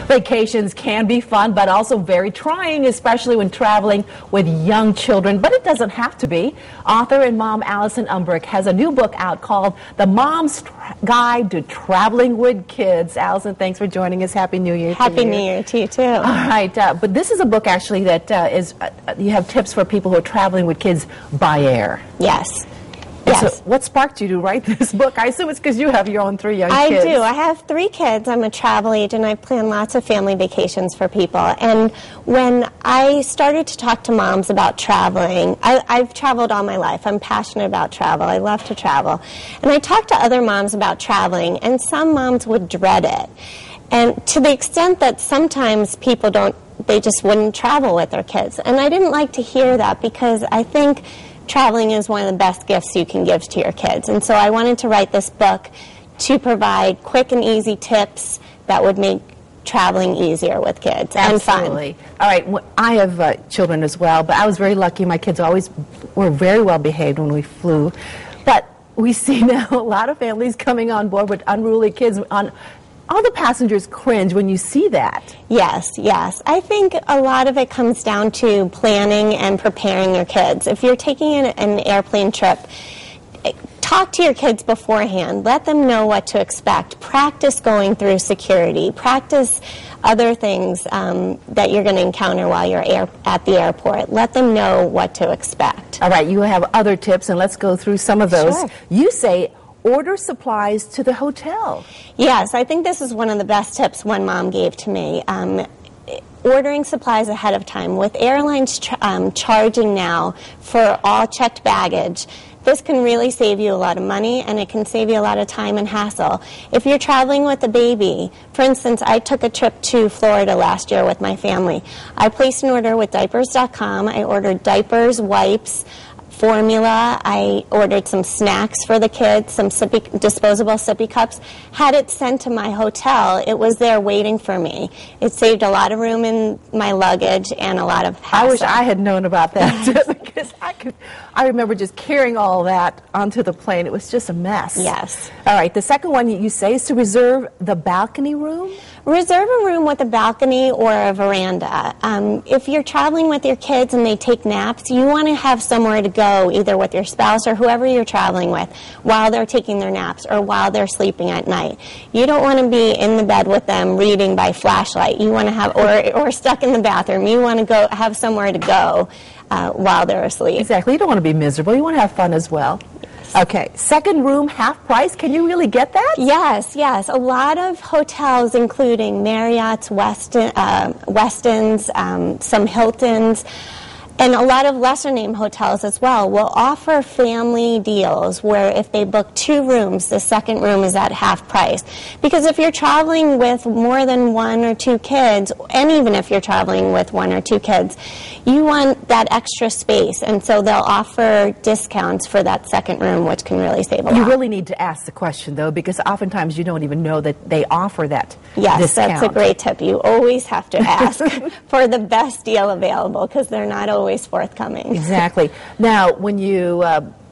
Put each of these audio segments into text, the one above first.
Vacations can be fun, but also very trying, especially when traveling with young children. But it doesn't have to be. Author and mom Allison Umbricht has a new book out called The Mom's Guide to Traveling with Kids. Allison, thanks for joining us. Happy New Year to you. Happy New Year to you, too. All right, but this is a book, actually, that you have tips for people who are traveling with kids by air. Yes. Yes. So what sparked you to write this book? I assume it's because you have your own 3 young kids. I do. I have 3 kids. I'm a travel agent. I plan lots of family vacations for people. And when I started to talk to moms about traveling, I've traveled all my life. I'm passionate about travel. I love to travel. And I talked to other moms about traveling, and some moms would dread it. And to the extent that sometimes people they just wouldn't travel with their kids. And I didn't like to hear that, because I think traveling is one of the best gifts you can give to your kids. And so I wanted to write this book to provide quick and easy tips that would make traveling easier with kids. Absolutely. And fun. All right, I have children as well, but I was very lucky. My kids always were very well behaved when we flew. But we see now a lot of families coming on board with unruly kids. All the passengers cringe when you see that. Yes, yes. I think a lot of it comes down to planning and preparing your kids. If you're taking an airplane trip, talk to your kids beforehand. Let them know what to expect. Practice going through security. Practice other things that you're going to encounter while you're at the airport. Let them know what to expect. All right, you have other tips, and let's go through some of those. Sure. You say order supplies to the hotel. Yes, I think this is one of the best tips one mom gave to me. Ordering supplies ahead of time. With airlines charging now for all checked baggage, this can really save you a lot of money, and it can save you a lot of time and hassle. If you're traveling with a baby, for instance, I took a trip to Florida last year with my family. I placed an order with diapers.com. I ordered diapers, wipes, formula. I ordered some snacks for the kids, some disposable sippy cups. Had it sent to my hotel, it was there waiting for me. It saved a lot of room in my luggage and a lot of hassle. I wish I had known about that, because I remember just carrying all that onto the plane. It was just a mess. Yes. All right, the second one you say is to reserve the balcony room? Reserve a room with a balcony or a veranda. If you're traveling with your kids and they take naps, you want to have somewhere to go, either with your spouse or whoever you're traveling with, while they're taking their naps or while they're sleeping at night. You don't want to be in the bed with them reading by flashlight. You want to have, or stuck in the bathroom. You want to go have somewhere to go while they're asleep. Exactly. You don't want to be miserable. You want to have fun as well. Okay, second room, half price. Can you really get that? Yes, yes. A lot of hotels, including Marriott's, Westins, some Hiltons, and a lot of lesser-name hotels as well will offer family deals where if they book 2 rooms, the second room is at half price. Because if you're traveling with more than 1 or 2 kids, and even if you're traveling with 1 or 2 kids, you want that extra space, and so they'll offer discounts for that second room, which can really save a lot. You really need to ask the question, though, because oftentimes you don't even know that they offer that discount. That's a great tip. You always have to ask for the best deal available, because they're not always forthcoming. Exactly. Now, when you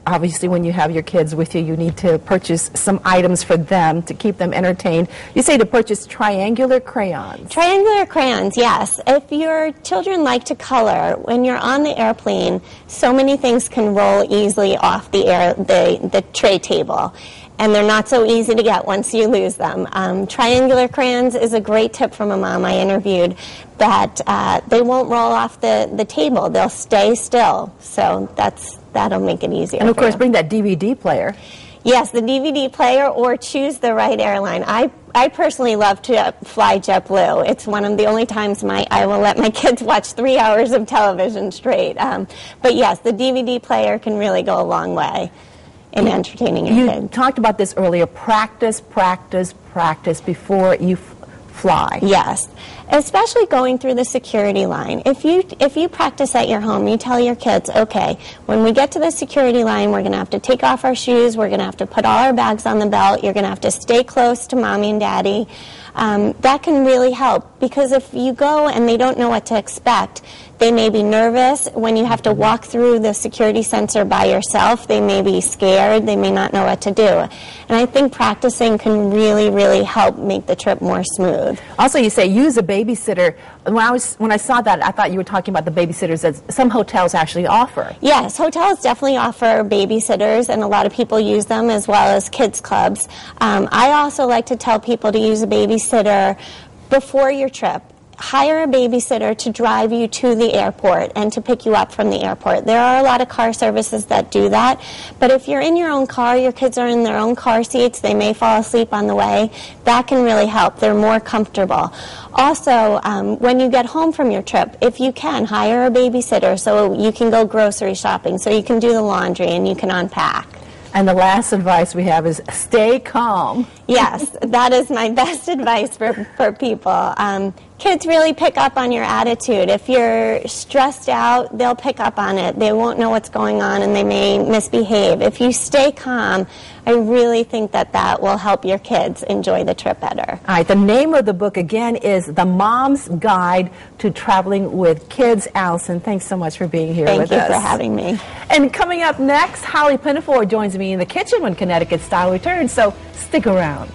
obviously when you have your kids with you, you need to purchase some items for them to keep them entertained. You say to purchase triangular crayons. Triangular crayons, yes. If your children like to color, when you're on the airplane, so many things can roll easily off the tray table. And they're not so easy to get once you lose them. Triangular crayons is a great tip from a mom I interviewed, that they won't roll off the table. They'll stay still. So that'll make it easier. And of course, bring that DVD player. Yes, the DVD player, or choose the right airline. I personally love to fly JetBlue. It's one of the only times I will let my kids watch 3 hours of television straight. But yes, the DVD player can really go a long way in entertaining your kids. You talked about this earlier. Practice, practice, practice before you fly. Yes. especially going through the security line. If you practice at your home, you tell your kids, okay, when we get to the security line, we're going to have to take off our shoes, we're going to have to put all our bags on the belt, you're going to have to stay close to mommy and daddy. That can really help, because if you go and they don't know what to expect, they may be nervous. When you have to walk through the security sensor by yourself, they may be scared, they may not know what to do. And I think practicing can really, really help make the trip more smooth. Also, you say use a babysitter. When I saw that, I thought you were talking about the babysitters that some hotels actually offer. Yes, hotels definitely offer babysitters, and a lot of people use them, as well as kids clubs. I also like to tell people to use a babysitter before your trip. Hire a babysitter to drive you to the airport and to pick you up from the airport. There are a lot of car services that do that, but if you're in your own car, your kids are in their own car seats, they may fall asleep on the way, that can really help. They're more comfortable. Also, when you get home from your trip, if you can, hire a babysitter so you can go grocery shopping, so you can do the laundry and you can unpack. And the last advice we have is stay calm. Yes, that is my best advice for people. Kids really pick up on your attitude. If you're stressed out, they'll pick up on it. They won't know what's going on and they may misbehave. If you stay calm, I really think that will help your kids enjoy the trip better. All right, the name of the book again is The Mom's Guide to Traveling with Kids. Allison, thanks so much for being here with us. Thank you for having me. And coming up next, Holly Pinafore joins me in the kitchen when Connecticut Style returns, so stick around.